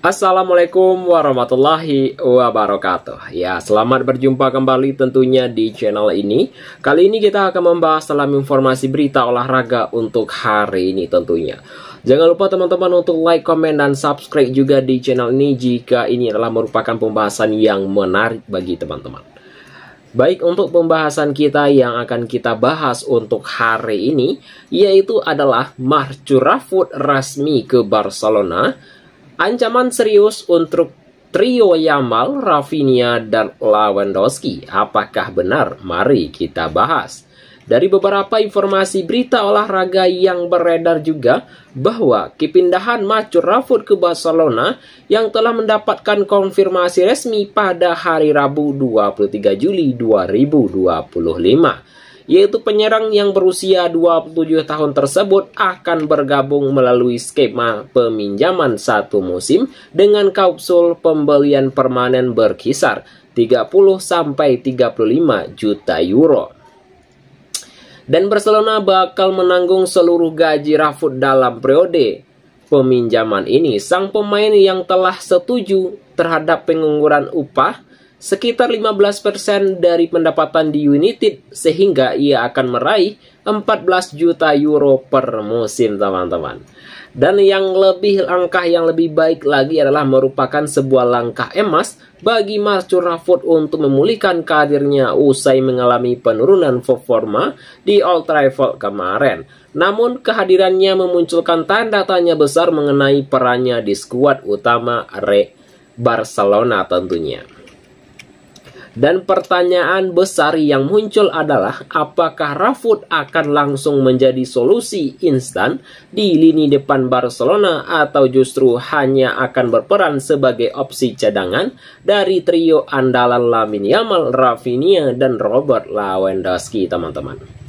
Assalamualaikum warahmatullahi wabarakatuh. Ya, selamat berjumpa kembali tentunya di channel ini. Kali ini kita akan membahas dalam informasi berita olahraga untuk hari ini tentunya. Jangan lupa teman-teman untuk like, komen, dan subscribe juga di channel ini jika ini adalah merupakan pembahasan yang menarik bagi teman-teman. Baik, untuk pembahasan kita yang akan kita bahas untuk hari ini, yaitu adalah Marcus Rashford resmi ke Barcelona. Ancaman serius untuk trio Yamal, Rafinha, dan Lewandowski. Apakah benar? Mari kita bahas. Dari beberapa informasi berita olahraga yang beredar juga bahwa kepindahan Marcus Rashford ke Barcelona yang telah mendapatkan konfirmasi resmi pada hari Rabu 23 Juli 2025. Yaitu penyerang yang berusia 27 tahun tersebut akan bergabung melalui skema peminjaman satu musim dengan klausul pembelian permanen berkisar 30-35 juta euro. Dan Barcelona bakal menanggung seluruh gaji Rashford dalam periode peminjaman ini. Sang pemain yang telah setuju terhadap pengangguran upah sekitar 15% dari pendapatan di United, sehingga ia akan meraih 14 juta euro per musim, teman-teman. Dan langkah yang lebih baik lagi adalah merupakan sebuah langkah emas bagi Marcus Rashford untuk memulihkan karirnya usai mengalami penurunan performa di Old Trafford kemarin. Namun kehadirannya memunculkan tanda tanya besar mengenai perannya di skuad utama Barcelona tentunya. Dan pertanyaan besar yang muncul adalah apakah Rashford akan langsung menjadi solusi instan di lini depan Barcelona atau justru hanya akan berperan sebagai opsi cadangan dari trio andalan Lamine Yamal, Rafinha, dan Robert Lewandowski, teman-teman.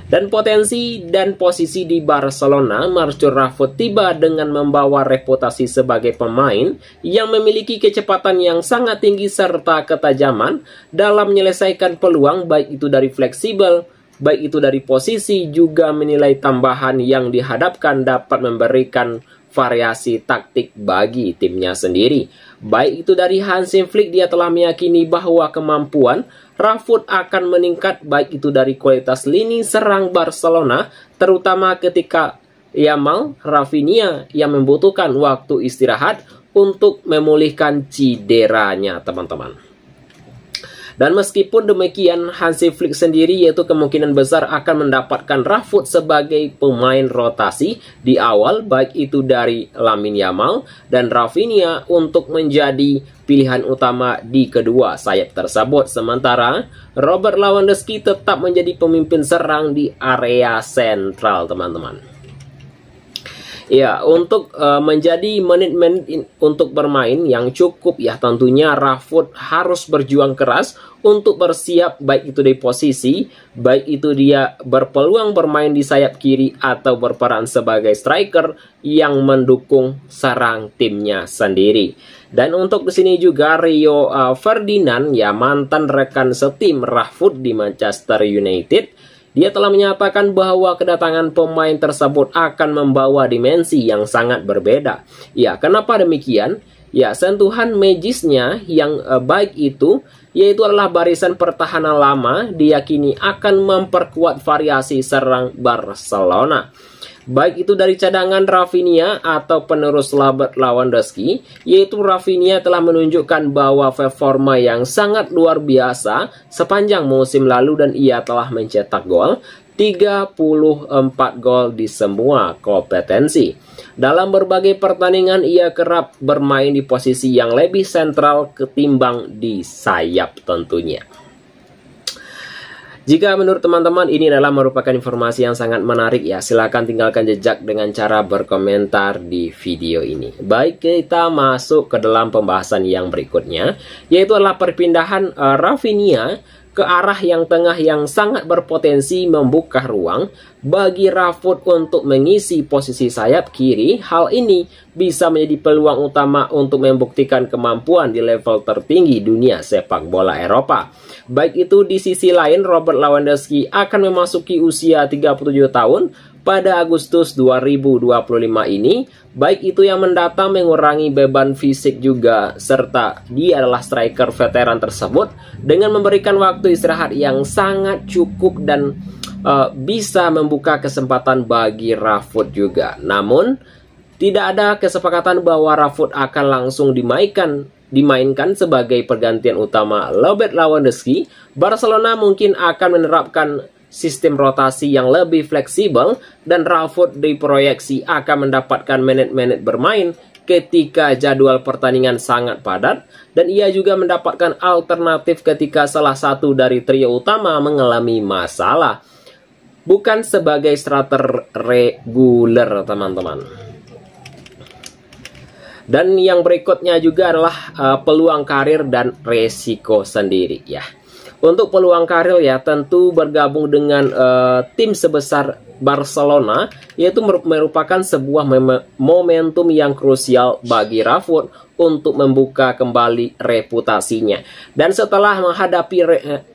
Dan potensi dan posisi di Barcelona, Marcus Rashford tiba dengan membawa reputasi sebagai pemain yang memiliki kecepatan yang sangat tinggi serta ketajaman dalam menyelesaikan peluang, baik itu dari fleksibel, baik itu dari posisi, juga menilai tambahan yang dihadapkan dapat memberikan variasi taktik bagi timnya sendiri. Baik itu dari Hansi Flick, dia telah meyakini bahwa kemampuan Rashford akan meningkat baik itu dari kualitas lini serang Barcelona, terutama ketika Yamal, Rafinha yang membutuhkan waktu istirahat untuk memulihkan cederanya, teman-teman. Dan meskipun demikian, Hansi Flick sendiri yaitu kemungkinan besar akan mendapatkan Rashford sebagai pemain rotasi di awal, baik itu dari Lamine Yamal dan Rafinha untuk menjadi pilihan utama di kedua sayap tersebut. Sementara Robert Lewandowski tetap menjadi pemimpin serang di area sentral, teman-teman. Ya, untuk menjadi menit-menit untuk bermain yang cukup ya, tentunya Rashford harus berjuang keras untuk bersiap, baik itu di posisi, baik itu dia berpeluang bermain di sayap kiri atau berperan sebagai striker yang mendukung serang timnya sendiri. Dan untuk di sini juga Rio Ferdinand, ya mantan rekan setim Rashford di Manchester United, dia telah menyatakan bahwa kedatangan pemain tersebut akan membawa dimensi yang sangat berbeda. Ya, kenapa demikian? Ya, sentuhan magisnya yang baik itu, yaitu adalah barisan pertahanan lama, diyakini akan memperkuat variasi serang Barcelona. Baik itu dari cadangan Rafinha atau penerus Robert Lewandowski, yaitu Rafinha telah menunjukkan bahwa performa yang sangat luar biasa sepanjang musim lalu dan ia telah mencetak gol 34 gol di semua kompetensi. Dalam berbagai pertandingan ia kerap bermain di posisi yang lebih sentral ketimbang di sayap tentunya. Jika menurut teman-teman ini adalah merupakan informasi yang sangat menarik ya, silakan tinggalkan jejak dengan cara berkomentar di video ini. Baik, kita masuk ke dalam pembahasan yang berikutnya, yaitu adalah perpindahan Rafinha ke arah yang tengah yang sangat berpotensi membuka ruang bagi Rashford untuk mengisi posisi sayap kiri. Hal ini bisa menjadi peluang utama untuk membuktikan kemampuan di level tertinggi dunia sepak bola Eropa. Baik itu di sisi lain, Robert Lewandowski akan memasuki usia 37 tahun. pada Agustus 2025 ini, baik itu yang mendatang mengurangi beban fisik juga, serta dia adalah striker veteran tersebut dengan memberikan waktu istirahat yang sangat cukup dan bisa membuka kesempatan bagi Rashford juga. Namun, tidak ada kesepakatan bahwa Rashford akan langsung dimainkan sebagai pergantian utama Robert Lewandowski. Barcelona mungkin akan menerapkan sistem rotasi yang lebih fleksibel dan Rashford diproyeksi akan mendapatkan menit-menit bermain ketika jadwal pertandingan sangat padat, dan ia juga mendapatkan alternatif ketika salah satu dari trio utama mengalami masalah, bukan sebagai starter reguler, teman-teman. Dan yang berikutnya juga adalah peluang karir dan resiko sendiri ya. Untuk peluang karir ya, tentu bergabung dengan tim sebesar Barcelona yaitu merupakan sebuah momentum yang krusial bagi Rashford untuk membuka kembali reputasinya. Dan setelah menghadapi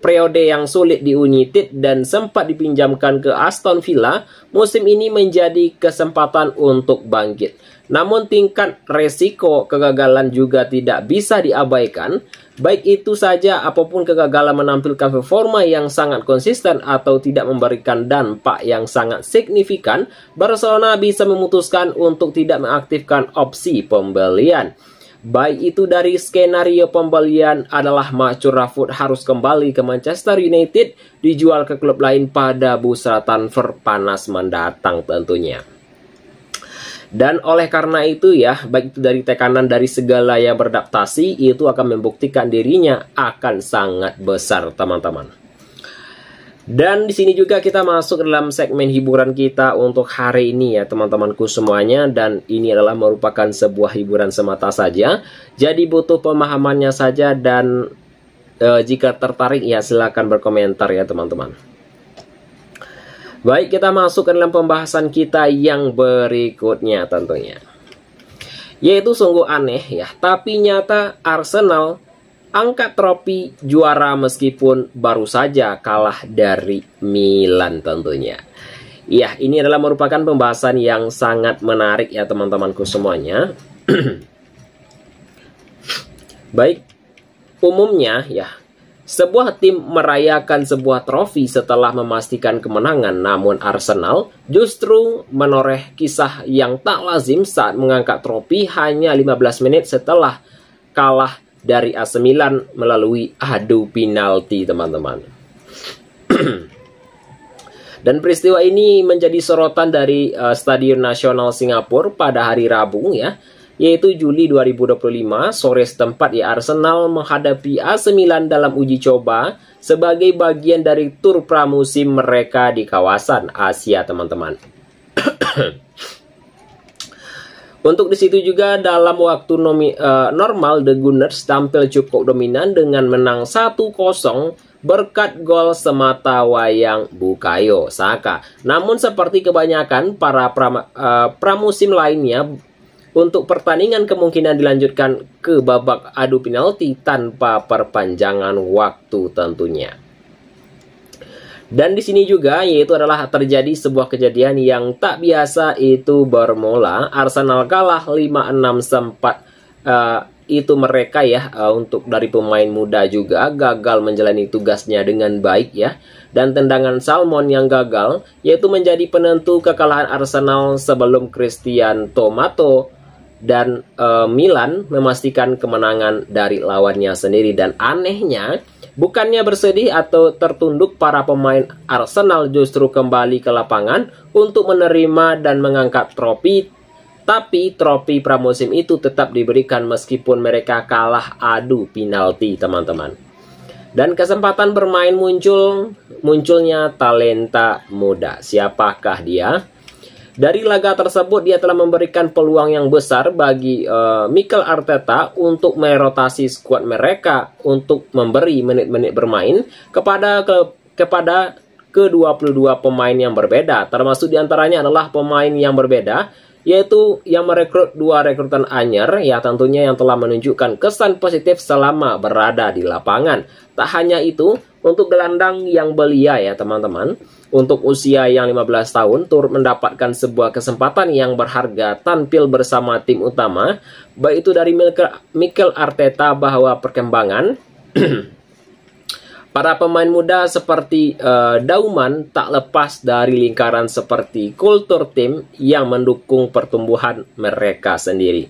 periode yang sulit di United dan sempat dipinjamkan ke Aston Villa, musim ini menjadi kesempatan untuk bangkit. Namun tingkat resiko kegagalan juga tidak bisa diabaikan. Baik itu saja apapun kegagalan menampilkan performa yang sangat konsisten atau tidak memberikan dampak yang sangat signifikan, Barcelona bisa memutuskan untuk tidak mengaktifkan opsi pembelian. Baik itu dari skenario pembelian adalah Marcus Rashford harus kembali ke Manchester United, dijual ke klub lain pada bursa transfer panas mendatang tentunya. Dan oleh karena itu ya, baik itu dari tekanan dari segala yang beradaptasi, itu akan membuktikan dirinya akan sangat besar, teman-teman. Dan di sini juga kita masuk dalam segmen hiburan kita untuk hari ini ya, teman-temanku semuanya. Dan ini adalah merupakan sebuah hiburan semata saja. Jadi butuh pemahamannya saja, dan jika tertarik ya silakan berkomentar ya, teman-teman. Baik, kita masuk ke dalam pembahasan kita yang berikutnya tentunya. Yaitu sungguh aneh ya, tapi nyata Arsenal angkat trofi juara meskipun baru saja kalah dari Milan tentunya. Ya, ini adalah merupakan pembahasan yang sangat menarik ya teman-temanku semuanya. Baik, umumnya ya, sebuah tim merayakan sebuah trofi setelah memastikan kemenangan, namun Arsenal justru menoreh kisah yang tak lazim saat mengangkat trofi hanya 15 menit setelah kalah dari AC Milan melalui adu penalti, teman-teman. Dan peristiwa ini menjadi sorotan dari Stadion Nasional Singapura pada hari Rabu ya, yaitu Juli 2025, sore setempat ya, Arsenal menghadapi AC Milan dalam uji coba sebagai bagian dari tur pramusim mereka di kawasan Asia, teman-teman. Untuk di situ juga dalam waktu normal, The Gunners tampil cukup dominan dengan menang 1-0 berkat gol semata wayang Bukayo Saka. Namun seperti kebanyakan para pramusim lainnya, untuk pertandingan kemungkinan dilanjutkan ke babak adu penalti tanpa perpanjangan waktu tentunya. Dan di sini juga yaitu adalah terjadi sebuah kejadian yang tak biasa, itu bermula Arsenal kalah 5-6 sempat itu mereka ya untuk dari pemain muda juga gagal menjalani tugasnya dengan baik ya. Dan tendangan Salmon yang gagal yaitu menjadi penentu kekalahan Arsenal sebelum Christian Tomato dan Milan memastikan kemenangan dari lawannya sendiri. Dan anehnya, bukannya bersedih atau tertunduk, para pemain Arsenal justru kembali ke lapangan untuk menerima dan mengangkat trofi. Tapi trofi pramusim itu tetap diberikan meskipun mereka kalah adu penalti, teman-teman. Dan kesempatan bermain munculnya talenta muda. Siapakah dia? Dari laga tersebut dia telah memberikan peluang yang besar bagi Mikel Arteta untuk merotasi skuad mereka untuk memberi menit-menit bermain kepada ke-22 pemain yang berbeda. Termasuk diantaranya adalah pemain yang berbeda, yaitu yang merekrut 2 rekrutan anyar ya tentunya yang telah menunjukkan kesan positif selama berada di lapangan. Tak hanya itu, Untuk gelandang yang belia ya teman-teman, untuk usia yang 15 tahun turut mendapatkan sebuah kesempatan yang berharga tampil bersama tim utama, baik itu dari Mikel Arteta bahwa perkembangan para pemain muda seperti Dauman tak lepas dari lingkaran seperti kultur tim yang mendukung pertumbuhan mereka sendiri.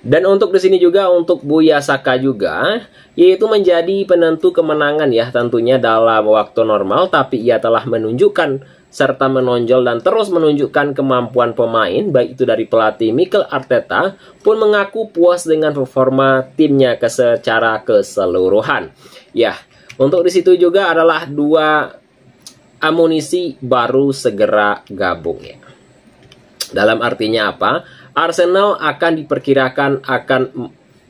Dan untuk di sini juga untuk Buya Saka juga, yaitu menjadi penentu kemenangan ya tentunya dalam waktu normal, tapi ia telah menunjukkan serta menonjol dan terus menunjukkan kemampuan pemain, baik itu dari pelatih Mikel Arteta pun mengaku puas dengan performa timnya secara keseluruhan. Ya, untuk di situ juga adalah 2 amunisi baru segera gabung ya. Dalam artinya apa? Arsenal akan diperkirakan akan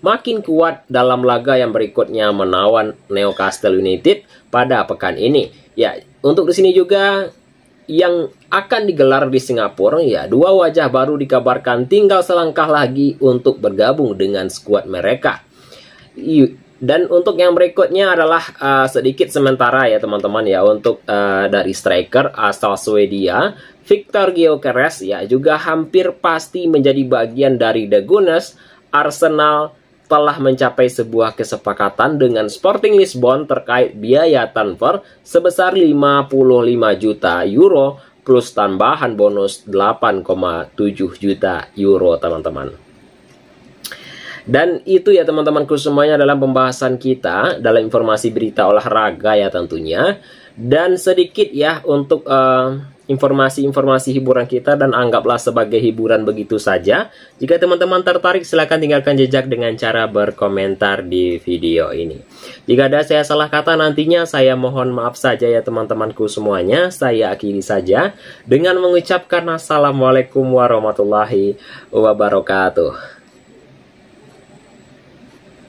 makin kuat dalam laga yang berikutnya menawan Newcastle United pada pekan ini. Ya, untuk di sini juga yang akan digelar di Singapura ya, 2 wajah baru dikabarkan tinggal selangkah lagi untuk bergabung dengan skuad mereka. Dan untuk yang berikutnya adalah sedikit sementara ya teman-teman ya, untuk dari striker asal Swedia Victor Gyökeres ya juga hampir pasti menjadi bagian dari The Gunners. Arsenal telah mencapai sebuah kesepakatan dengan Sporting Lisbon terkait biaya transfer sebesar 55 juta euro plus tambahan bonus 8,7 juta euro teman-teman. Dan itu ya teman-temanku semuanya dalam pembahasan kita dalam informasi berita olahraga ya tentunya. Dan sedikit ya untuk informasi-informasi hiburan kita, dan anggaplah sebagai hiburan begitu saja. Jika teman-teman tertarik silahkan tinggalkan jejak dengan cara berkomentar di video ini. Jika ada saya salah kata nantinya saya mohon maaf saja ya teman-temanku semuanya. Saya akhiri saja dengan mengucapkan assalamualaikum warahmatullahi wabarakatuh.